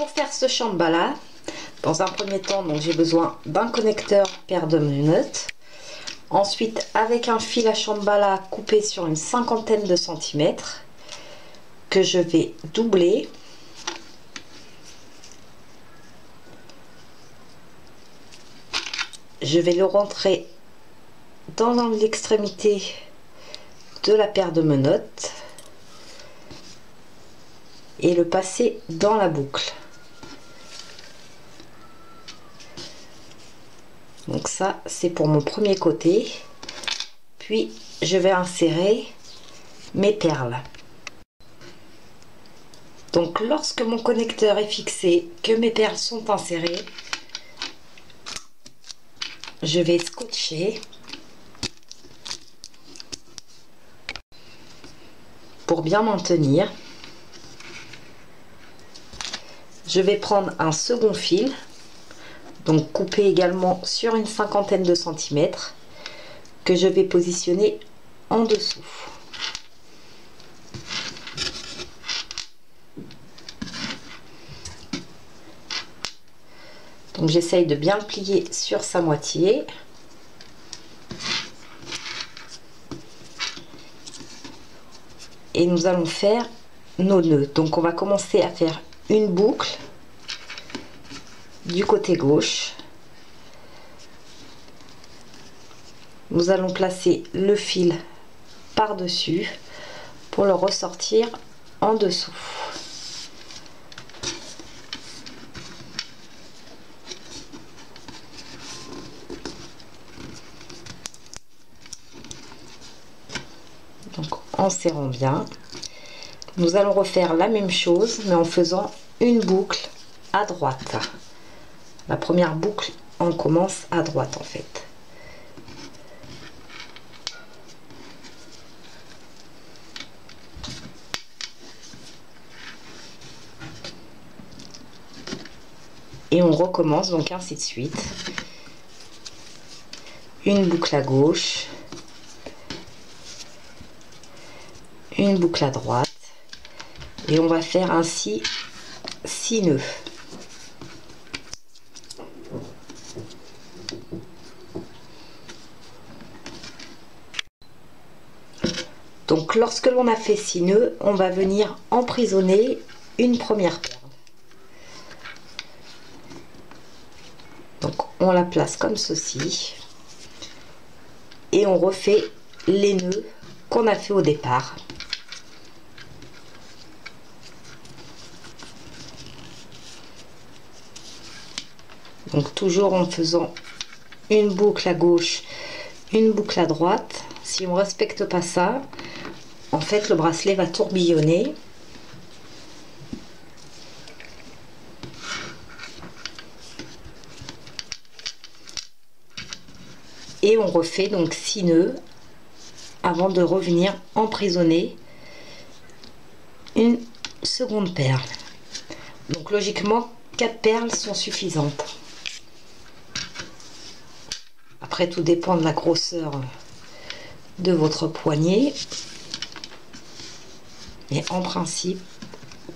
pour faire ce chambala, dans un premier temps, donc j'ai besoin d'un connecteur paire de menottes. Ensuite, avec un fil à chambala coupé sur une cinquantaine de centimètres, que je vais doubler. Je vais le rentrer dans l'extrémité de la paire de menottes et le passer dans la boucle. Donc ça, c'est pour mon premier côté. Puis je vais insérer mes perles. Donc lorsque mon connecteur est fixé, que mes perles sont insérées, je vais scotcher pour bien maintenir. Je vais prendre un second fil, donc coupé également sur une cinquantaine de centimètres, que je vais positionner en dessous. Donc j'essaye de bien le plier sur sa moitié. Et nous allons faire nos nœuds. Donc on va commencer à faire une boucle du côté gauche. Nous allons placer le fil par-dessus pour le ressortir en dessous. Donc en serrant bien, nous allons refaire la même chose mais en faisant une boucle à droite. La première boucle, on commence à droite en fait. Et on recommence donc ainsi de suite. Une boucle à gauche, une boucle à droite, et on va faire ainsi 6 nœuds. Donc lorsque l'on a fait 6 nœuds, on va venir emprisonner une première perle. Donc on la place comme ceci et on refait les nœuds qu'on a fait au départ. Donc toujours en faisant une boucle à gauche, une boucle à droite. Si on ne respecte pas ça, en fait le bracelet va tourbillonner. Et on refait donc 6 nœuds avant de revenir emprisonner une seconde perle. Donc logiquement 4 perles sont suffisantes. Après tout dépend de la grosseur de votre poignet. Mais en principe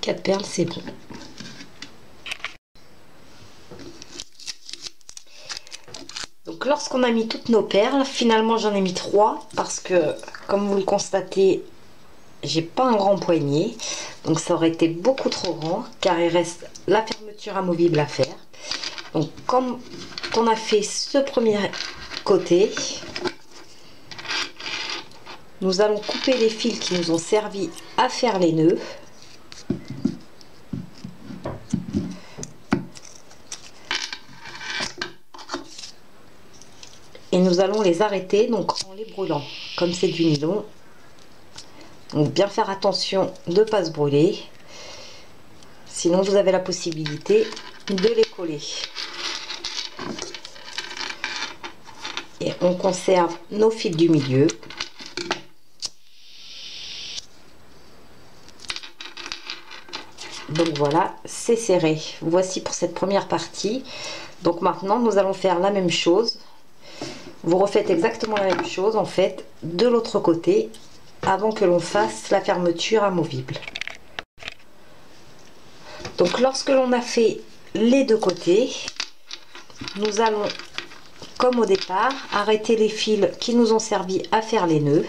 4 perles c'est bon. Donc lorsqu'on a mis toutes nos perles, finalement j'en ai mis 3 parce que comme vous le constatez, j'ai pas un grand poignet, donc ça aurait été beaucoup trop grand car il reste la fermeture amovible à faire. Donc comme on a fait ce premier côté, nous allons couper les fils qui nous ont servi à faire les nœuds. Et nous allons les arrêter donc en les brûlant. Comme c'est du nylon, donc bien faire attention de ne pas se brûler. Sinon vous avez la possibilité de les coller. Et on conserve nos fils du milieu. Donc voilà, c'est serré. Voici pour cette première partie. Donc maintenant nous allons faire la même chose. Vous refaites exactement la même chose en fait de l'autre côté avant que l'on fasse la fermeture amovible. Donc lorsque l'on a fait les deux côtés, nous allons, comme au départ, arrêter les fils qui nous ont servi à faire les nœuds.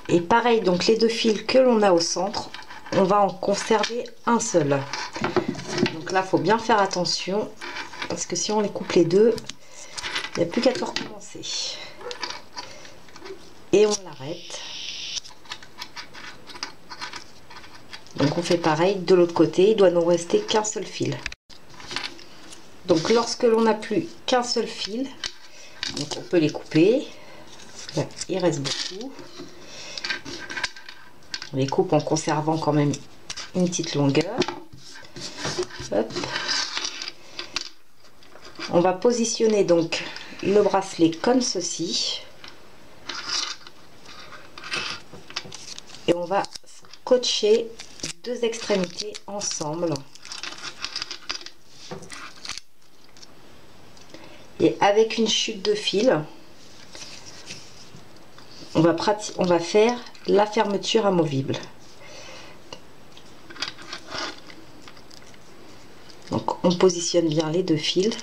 Et pareil, donc les deux fils que l'on a au centre, on va en conserver un seul. Donc là, il faut bien faire attention, parce que si on les coupe les deux, il n'y a plus qu'à tout recommencer. Et on l'arrête. Donc on fait pareil de l'autre côté, il doit nous rester qu'un seul fil. Donc lorsque l'on n'a plus qu'un seul fil, donc on peut les couper. Là, il reste beaucoup. On les coupe en conservant quand même une petite longueur. Hop. On va positionner donc le bracelet comme ceci. Et on va scotcher deux extrémités ensemble. Et avec une chute de fil, on va faire la fermeture amovible. Donc on positionne bien les deux fils.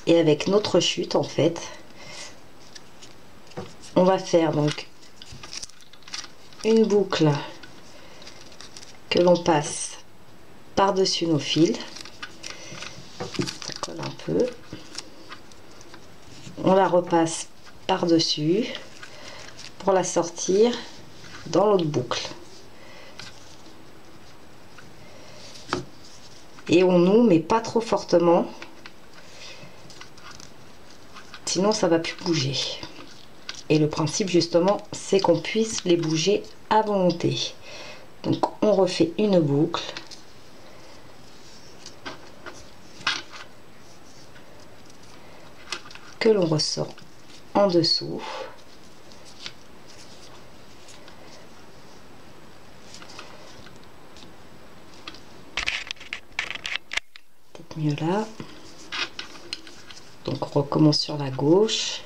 Et avec notre chute, en fait, on va faire donc une boucle que l'on passe par-dessus nos fils. Ça colle un peu. On la repasse par-dessus pour la sortir dans l'autre boucle. Et on noue, mais pas trop fortement. Sinon, ça va plus bouger. Et le principe, justement, c'est qu'on puisse les bouger à volonté. Donc, on refait une boucle. Que l'on ressort en dessous. Peut-être mieux là. Donc on recommence sur la gauche.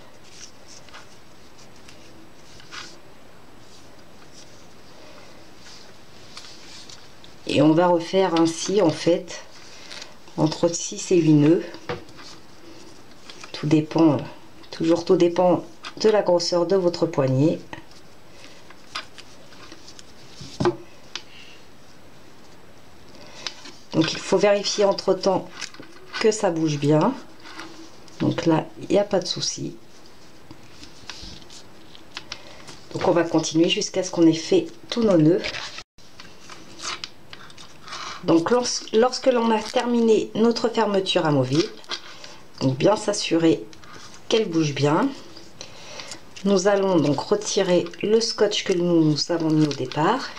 Et on va refaire ainsi en fait entre 6 et 8 nœuds. Tout dépend, toujours tout dépend de la grosseur de votre poignet. Donc il faut vérifier entre temps que ça bouge bien. Donc là, il n'y a pas de souci. Donc on va continuer jusqu'à ce qu'on ait fait tous nos nœuds. Donc lorsque l'on a terminé notre fermeture amovible, donc bien s'assurer qu'elle bouge bien, nous allons donc retirer le scotch que nous avons mis au départ.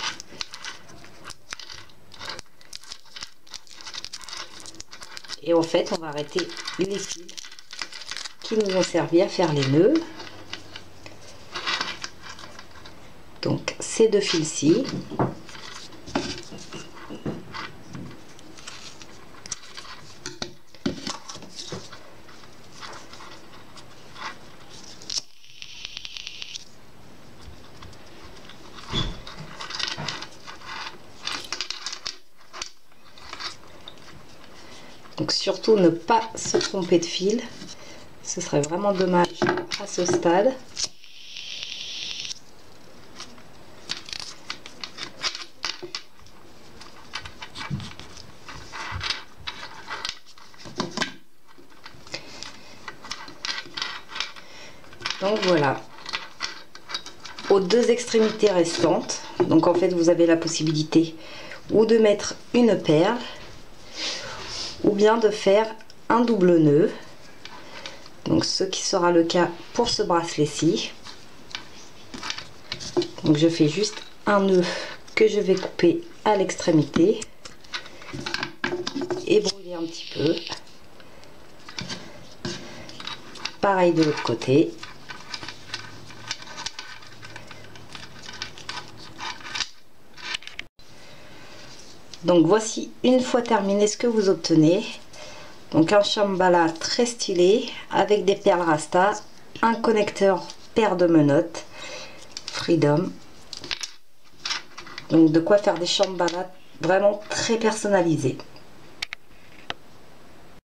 Et en fait, on va arrêter les fils qui nous ont servi à faire les nœuds. Donc ces deux fils-ci. Donc surtout ne pas se tromper de fil. Ce serait vraiment dommage à ce stade. Donc voilà, aux deux extrémités restantes, donc en fait vous avez la possibilité ou de mettre une perle ou bien de faire un double nœud, donc ce qui sera le cas pour ce bracelet-ci. Donc je fais juste un nœud que je vais couper à l'extrémité et brûler un petit peu. Pareil de l'autre côté. Donc voici une fois terminé ce que vous obtenez. Donc un Shambhala très stylé avec des perles Rasta, un connecteur paire de menottes Freedom. Donc de quoi faire des Shambhala vraiment très personnalisés.